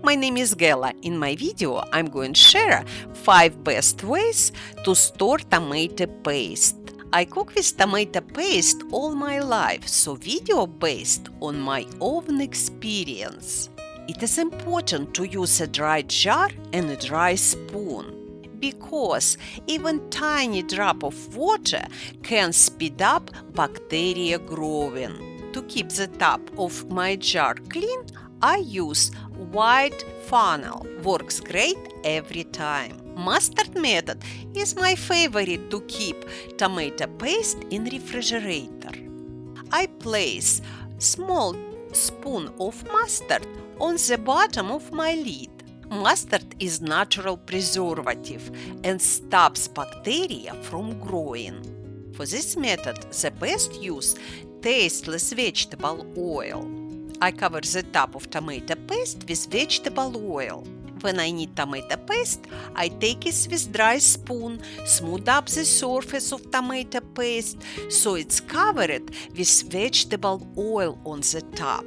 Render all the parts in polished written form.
My name is Gala. In my video, I'm going to share 5 best ways to store tomato paste. I cook with tomato paste all my life, so video based on my own experience. It is important to use a dry jar and a dry spoon, because even tiny drop of water can speed up bacteria growing. To keep the top of my jar clean, I use white funnel. Works great every time. Mustard method is my favorite to keep tomato paste in refrigerator. I place small spoon of mustard on the bottom of my lid. Mustard is natural preservative and stops bacteria from growing. For this method, the best use tasteless vegetable oil. I cover the top of tomato paste with vegetable oil. When I need tomato paste, I take it with dry spoon, smooth up the surface of tomato paste so it's covered with vegetable oil on the top.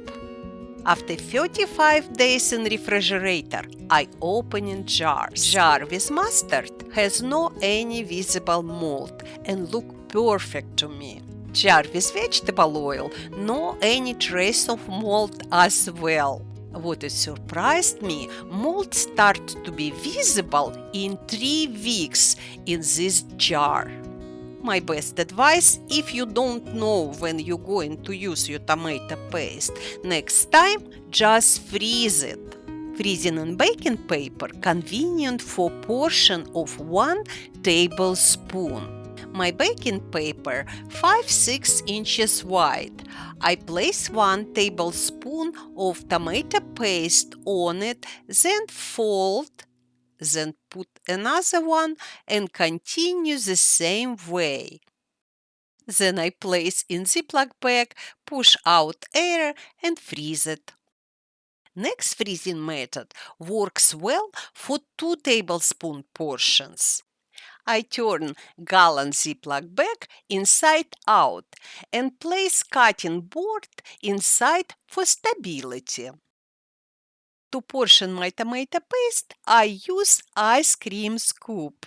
After 35 days in refrigerator, I open in jars. Jar with mustard has no any visible mold and look perfect to me. Jar with vegetable oil, no any trace of mold as well. What has surprised me, mold starts to be visible in 3 weeks in this jar. My best advice, if you don't know when you're going to use your tomato paste, next time just freeze it. Freezing in baking paper convenient for portion of 1 tablespoon. My baking paper 5-6 inches wide. I place 1 tablespoon of tomato paste on it, then fold, then put another one and continue the same way. Then I place in Ziploc bag, push out air and freeze it. Next freezing method works well for 2 tablespoon portions. I turn gallon Ziploc bag inside out and place cutting board inside for stability. To portion my tomato paste, I use ice cream scoop.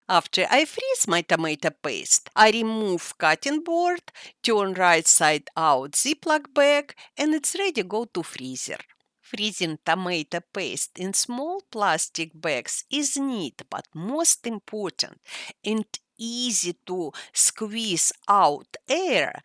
After I freeze my tomato paste, I remove cutting board, turn right side out Ziploc bag, and it's ready to go to freezer. Freezing tomato paste in small plastic bags is neat, but most important and easy to squeeze out air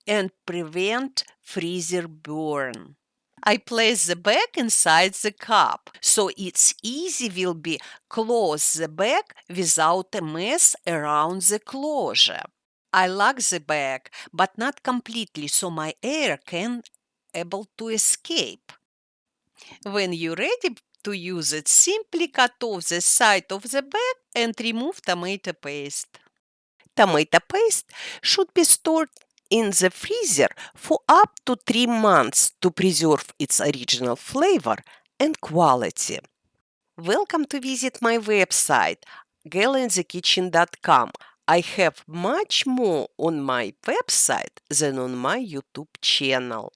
and prevent freezer burn. I place the bag inside the cup, so it's easy will be close the bag without a mess around the closure. I lock the bag, but not completely, so my air can able to escape. When you're ready to use it, simply cut off the side of the bag and remove tomato paste. Tomato paste should be stored in the freezer for up to 3 months to preserve its original flavor and quality. Welcome to visit my website, galinthekitchen.com. I have much more on my website than on my YouTube channel.